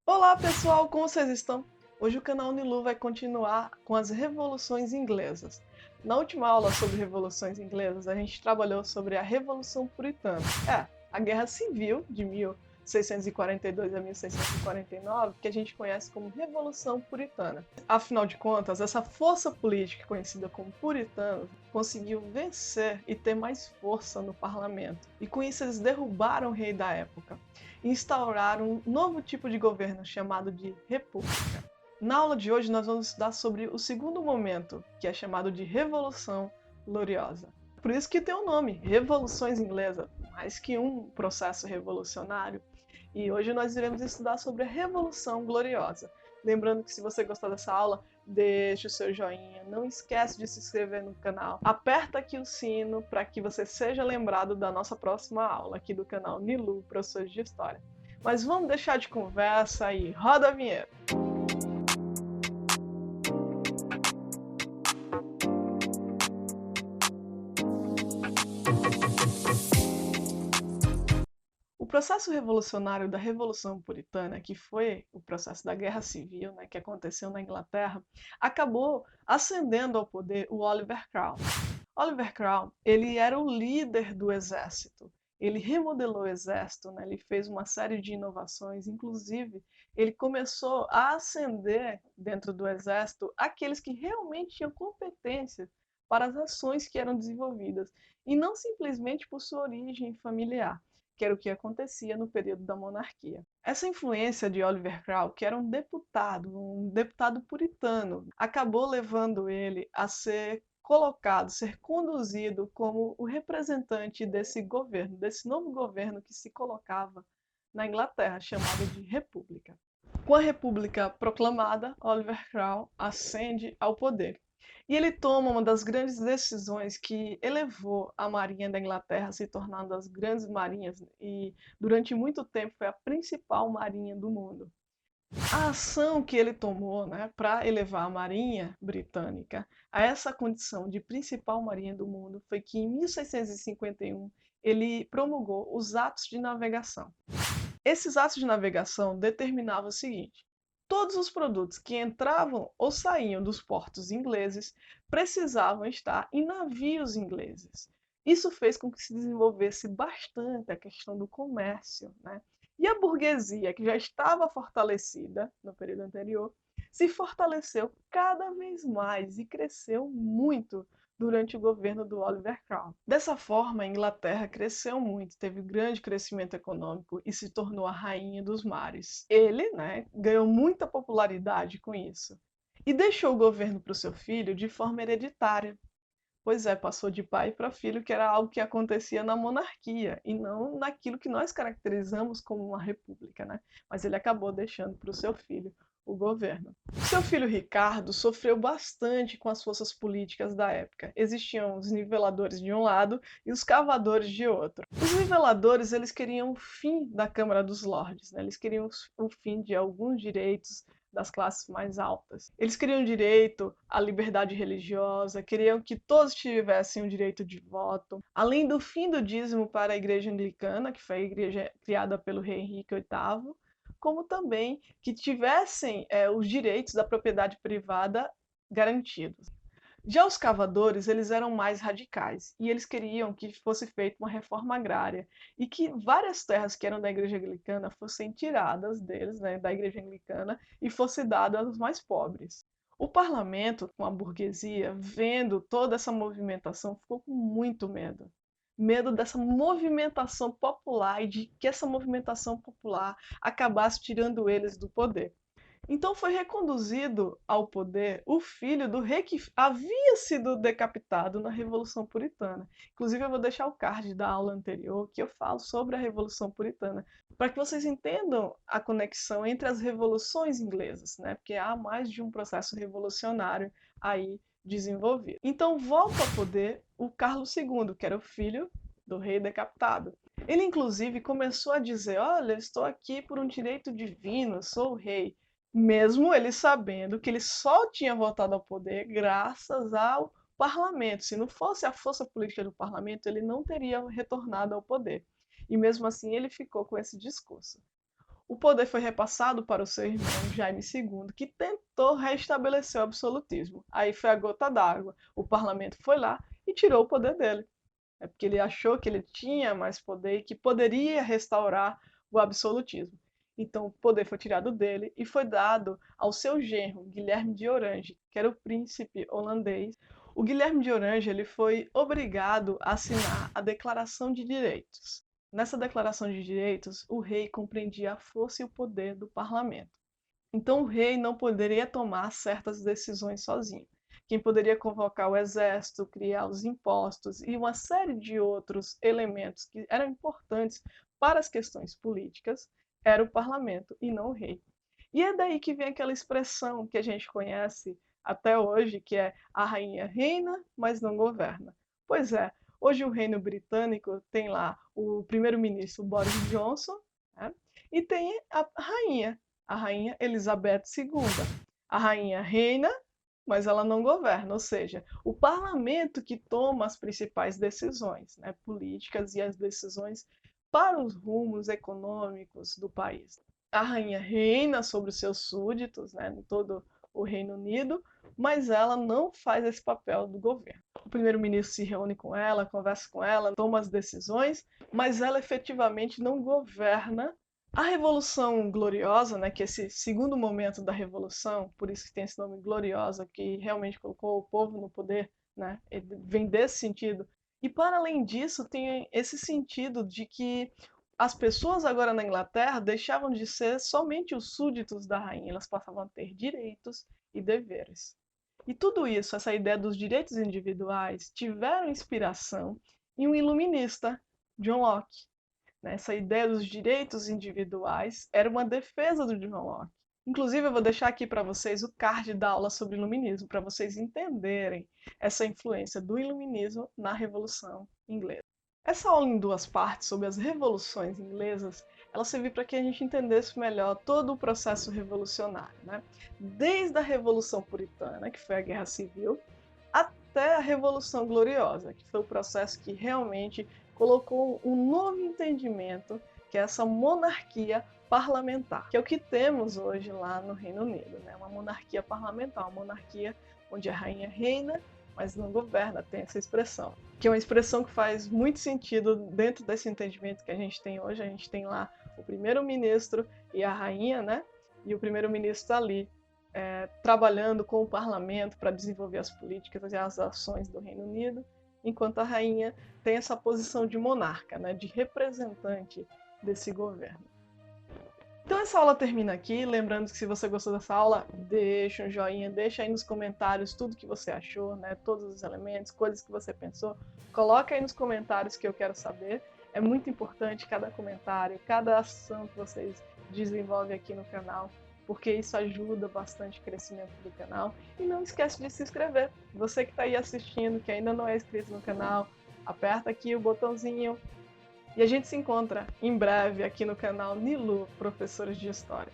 Olá pessoal, como vocês estão? Hoje o canal Nilu vai continuar com as revoluções inglesas. Na última aula sobre revoluções inglesas, a gente trabalhou sobre a Revolução Puritana. A Guerra Civil de 1642 a 1649, que a gente conhece como Revolução Puritana. Afinal de contas, essa força política conhecida como puritanos conseguiu vencer e ter mais força no parlamento. E com isso eles derrubaram o rei da época e instauraram um novo tipo de governo chamado de república. Na aula de hoje nós vamos estudar sobre o segundo momento, que é chamado de Revolução Gloriosa. Por isso que tem o nome, Revoluções Inglesas, mais que um processo revolucionário. E hoje nós iremos estudar sobre a Revolução Gloriosa. Lembrando que se você gostar dessa aula, deixe o seu joinha, não esquece de se inscrever no canal, aperta aqui o sino para que você seja lembrado da nossa próxima aula aqui do canal Nilu, Professores de História. Mas vamos deixar de conversa e roda a vinheta! O processo revolucionário da Revolução Puritana, que foi o processo da Guerra Civil, né, que aconteceu na Inglaterra, acabou ascendendo ao poder o Oliver Cromwell. Oliver Cromwell, ele era o líder do exército. Ele remodelou o exército, né? Ele fez uma série de inovações, inclusive ele começou a ascender dentro do exército aqueles que realmente tinham competência para as ações que eram desenvolvidas, e não simplesmente por sua origem familiar, que era o que acontecia no período da monarquia. Essa influência de Oliver Cromwell, que era um deputado puritano, acabou levando ele a ser colocado, ser conduzido como o representante desse governo, desse novo governo que se colocava na Inglaterra, chamado de República. Com a República proclamada, Oliver Cromwell ascende ao poder. E ele toma uma das grandes decisões que elevou a Marinha da Inglaterra a se tornar uma das grandes marinhas e durante muito tempo foi a principal marinha do mundo. A ação que ele tomou, né, para elevar a Marinha Britânica a essa condição de principal marinha do mundo foi que em 1651 ele promulgou os Atos de Navegação. Esses atos de navegação determinavam o seguinte: todos os produtos que entravam ou saíam dos portos ingleses precisavam estar em navios ingleses. Isso fez com que se desenvolvesse bastante a questão do comércio, né? E a burguesia, que já estava fortalecida no período anterior, se fortaleceu cada vez mais e cresceu muito durante o governo do Oliver Cromwell. Dessa forma, a Inglaterra cresceu muito, teve grande crescimento econômico e se tornou a rainha dos mares. Ele, né, ganhou muita popularidade com isso e deixou o governo para o seu filho de forma hereditária. Pois é, passou de pai para filho, que era algo que acontecia na monarquia e não naquilo que nós caracterizamos como uma república, né? Mas ele acabou deixando para o seu filho o governo. Seu filho Ricardo sofreu bastante com as forças políticas da época. Existiam os niveladores de um lado e os cavadores de outro. Os niveladores, eles queriam o fim da Câmara dos Lordes, né? Eles queriam o fim de alguns direitos das classes mais altas. Eles queriam direito à liberdade religiosa, queriam que todos tivessem o direito de voto, além do fim do dízimo para a Igreja Anglicana, que foi a igreja criada pelo rei Henrique VIII, como também que tivessem os direitos da propriedade privada garantidos. Já os cavadores, eles eram mais radicais e eles queriam que fosse feita uma reforma agrária e que várias terras que eram da Igreja Anglicana fossem tiradas deles, né, da Igreja Anglicana, e fossem dadas aos mais pobres. O parlamento, com a burguesia, vendo toda essa movimentação, ficou com muito medo. Medo dessa movimentação popular e de que essa movimentação popular acabasse tirando eles do poder. Então foi reconduzido ao poder o filho do rei que havia sido decapitado na Revolução Puritana. Inclusive, eu vou deixar o card da aula anterior que eu falo sobre a Revolução Puritana, para que vocês entendam a conexão entre as revoluções inglesas, né? Porque há mais de um processo revolucionário aí desenvolvido. Então volta ao poder o Carlos II, que era o filho do rei decapitado. Ele, inclusive, começou a dizer: olha, estou aqui por um direito divino, sou o rei, mesmo ele sabendo que ele só tinha voltado ao poder graças ao parlamento. Se não fosse a força política do parlamento, ele não teria retornado ao poder. E mesmo assim ele ficou com esse discurso. o poder foi repassado para o seu irmão Jaime II, que tentou restabelecer o absolutismo. Aí foi a gota d'água. O parlamento foi lá e tirou o poder dele. É porque ele achou que ele tinha mais poder e que poderia restaurar o absolutismo. Então o poder foi tirado dele e foi dado ao seu genro, Guilherme de Orange, que era o príncipe holandês. O Guilherme de Orange ele foi obrigado a assinar a Declaração de Direitos. Nessa Declaração de Direitos, o rei compreendia a força e o poder do parlamento. Então o rei não poderia tomar certas decisões sozinho. Quem poderia convocar o exército, criar os impostos e uma série de outros elementos que eram importantes para as questões políticas era o parlamento e não o rei. E é daí que vem aquela expressão que a gente conhece até hoje, que é a rainha reina, mas não governa. Pois é, hoje o reino britânico tem lá o primeiro-ministro Boris Johnson, né? E tem a rainha Elizabeth II. A rainha reina, mas ela não governa, ou seja, o parlamento que toma as principais decisões, né, políticas e as decisões para os rumos econômicos do país. A rainha reina sobre os seus súditos, né, em todo o Reino Unido, mas ela não faz esse papel do governo. O primeiro-ministro se reúne com ela, conversa com ela, toma as decisões, mas ela efetivamente não governa. A Revolução Gloriosa, né, que é esse segundo momento da Revolução, por isso que tem esse nome Gloriosa, que realmente colocou o povo no poder, né, vem desse sentido. E para além disso, tem esse sentido de que as pessoas agora na Inglaterra deixavam de ser somente os súditos da rainha, elas passavam a ter direitos e deveres. E tudo isso, essa ideia dos direitos individuais, tiveram inspiração em um iluminista, John Locke. Essa ideia dos direitos individuais era uma defesa do John Locke. Inclusive, eu vou deixar aqui para vocês o card da aula sobre iluminismo, para vocês entenderem essa influência do iluminismo na Revolução Inglesa. Essa aula em duas partes sobre as revoluções inglesas, ela serviu para que a gente entendesse melhor todo o processo revolucionário, né? Desde a Revolução Puritana, que foi a Guerra Civil, até a Revolução Gloriosa, que foi o processo que realmente colocou um novo entendimento, que é essa monarquia parlamentar, que é o que temos hoje lá no Reino Unido, né? Uma monarquia parlamentar, uma monarquia onde a rainha reina, mas não governa, tem essa expressão. Que é uma expressão que faz muito sentido dentro desse entendimento que a gente tem hoje. A gente tem lá o primeiro-ministro e a rainha, né? E o primeiro-ministro está ali trabalhando com o parlamento para desenvolver as políticas e as ações do Reino Unido, enquanto a rainha tem essa posição de monarca, né? De representante desse governo. Então essa aula termina aqui, lembrando que se você gostou dessa aula, deixa um joinha, deixa aí nos comentários tudo que você achou, né? Todos os elementos, coisas que você pensou, coloca aí nos comentários que eu quero saber. É muito importante cada comentário, cada ação que vocês desenvolvem aqui no canal, porque isso ajuda bastante o crescimento do canal. E não esquece de se inscrever. Você que está aí assistindo, que ainda não é inscrito no canal, aperta aqui o botãozinho. E a gente se encontra em breve aqui no canal Nilu, Professores de História.